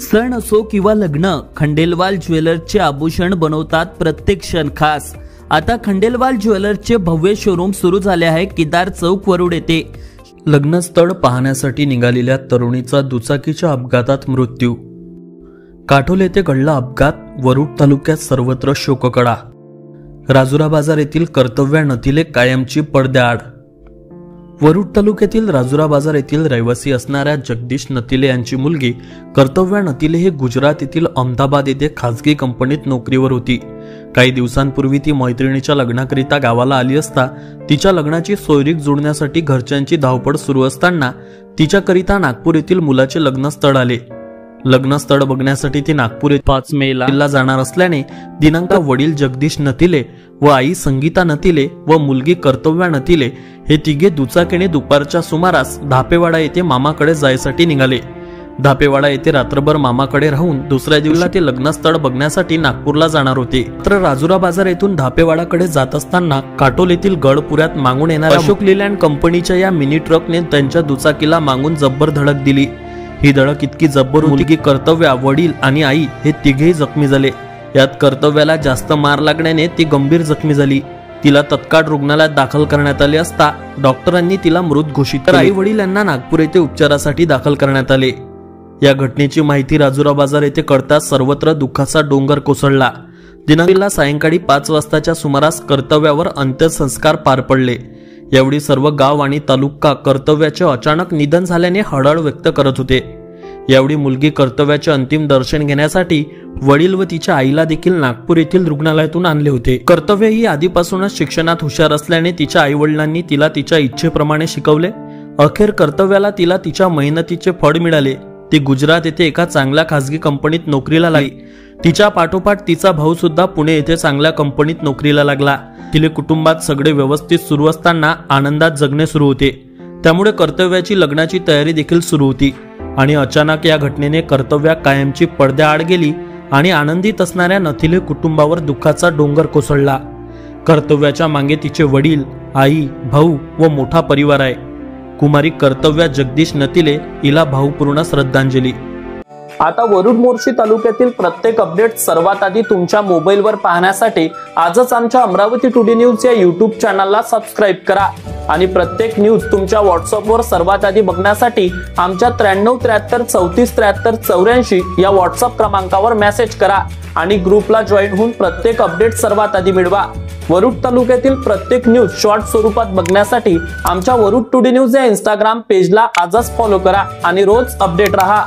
सण असो किंवा लग्न, खंडेलवाल ज्वेलर्सचे आभूषण बनवतात प्रत्येक क्षण खास। आता खंडेलवाल ज्वेलर्सचे भव्य शोरूम सुरू झाले आहे केदार चौक वरुड येथे। लग्नस्थळ पाहण्यासाठी निघालेल्या तरुणीचा दुचाकीच्या अपघातात मृत्यू। काटोल येथे घडला अपघात, वरुड तालुक्यात सर्वत्र शोककळा। राजुरा बाजार येथील कर्तव्या नथीले कायमची पडद्याआड। वरुड तालुक्यातील राजुरा बाजार येथील रहिवासी असणाऱ्या जगदीश नथीले यांची मुलगी कर्तव्या नथीले हे गुजरात येथील अहमदाबाद येथे खासगी कंपनीत नोकरीवर होती। काही दिवसांपूर्वी ती मैत्रिणीच्या लग्नाकरिता गावाला आली असता तिच्या लग्नाची सोयरीक जुळण्यासाठी घरच्यांची धावपळ सुरू असताना तिच्याकरिता नागपूर येथील मुलाचे लग्नस्थळ आले। लग्नस्थळ बघण्यासाठी ती नागपूर येथे 5 मेला जाणार असल्याने दिनांक वडील जगदीश नथीले व आई संगीता नथीले व मुलगी कर्तव्या नथीले हे तिघे दुचाकीने दुपारच्या सुमारास धापेवाडा येथे मामाकडे जायसाठी निघाले। धापेवाडा येथे रात्रभर मामाकडे राहून दुसऱ्या दिवशी ते लग्नस्थळ बघण्यासाठी नागपूरला जाणार होते। मात्र राजुरा बाजार येथून धापेवाडाकडे जात असताना काटोल येथील गडपुऱ्यात मागून येणाऱ्या अशोक लेलँड कंपनीच्या या मिनी ट्रकने त्यांच्या दुचाकीला मागून जब्बर धडक दिली। ही धडक इतकी जब्बर होती की कर्तव्या, वडील आणि आई हे तिघेही जखमी झाले। यात कर्तव्याला जास्त मार लागण्याने ती गंभीर जखमी झाली। तिला तत्काळ रुग्णालयात दाखल करण्यात आले असता डॉक्टरांनी तिला मृत घोषित केले। आई वडील यांना नागपूर येथे उपचारासाठी दाखल करण्यात आले। या घटनेची माहिती राजुरा बाजार येथे कळताच सर्वत्र दुःखाचा डोंगर कोसळला। दिनांक सायंकाळी 5 वाजताच्या सुमारास कर्तव्यावर अंत्यसंस्कार पार पडले। यावेळी सर्व गाव आणि तालुका कर्तव्याचे अचानक निधन झाल्याने हळहळ व्यक्त करत होते। यावेळी मुलगी कर्तव्याचे अंतिम दर्शन घेण्यासाठी वडील व तिच्या आईला देखील नागपूर येथील रुग्णालयातून आणले होते। कर्तव्य ही आधीपासूनच शिक्षणात हुशार असल्याने तिच्या आई वडिलांनी तिला तिच्या इच्छेप्रमाणे शिकवले। अखेर कर्तव्याला तिला तिच्या मेहनतीचे फळ मिळाले। ती गुजरात येथे एका चांगल्या खासगी कंपनीत नोकरीला लागली। तिच्या पाठोपाठ तिचा भाऊ सुद्धा पुणे येथे चांगल्या कंपनीत नोकरीला लागला। तिले कुटुंबात सगळे व्यवस्थित सुरू असताना आनंदात जगणे सुरू होते। त्यामुळे कर्तव्याची लग्नाची तयारी देखील सुरू होती आणि अचानक या घटनेने कर्तव्या कायमची पडद्याआड गेली आणि आनंदित असणाऱ्या नथीले कुटुंबावर दुःखाचा डोंगर कोसळला। कर्तव्याच्या मागे तिचे वडील, आई, भाऊ व मोठा परिवार आहे। कुमारी कर्तव्या जगदीश नथीले हिला भावपूर्ण श्रद्धांजली। आता वरुड मोर्शी तालुक्यातील प्रत्येक अपडेट सर्वात आधी तुमच्या मोबाईलवर पाहण्यासाठी आजच आमच्या अमरावती टुडे न्यूज या यूट्यूब चॅनलला सबस्क्राईब करा आणि प्रत्येक न्यूज तुमच्या व्हॉट्सअपवर सर्वात आधी बघण्यासाठी आमच्या 93 73 34 73 84 या व्हॉट्सअप क्रमांकावर मेसेज करा आणि ग्रुपला जॉईन होऊन प्रत्येक अपडेट सर्वात आधी मिळवा। वरुड तालुक्यातील प्रत्येक न्यूज शॉर्ट स्वरूपात बघण्यासाठी आमच्या वरुड टुडे न्यूज या इंस्टाग्राम पेजला आजच फॉलो करा आणि रोज अपडेट रहा।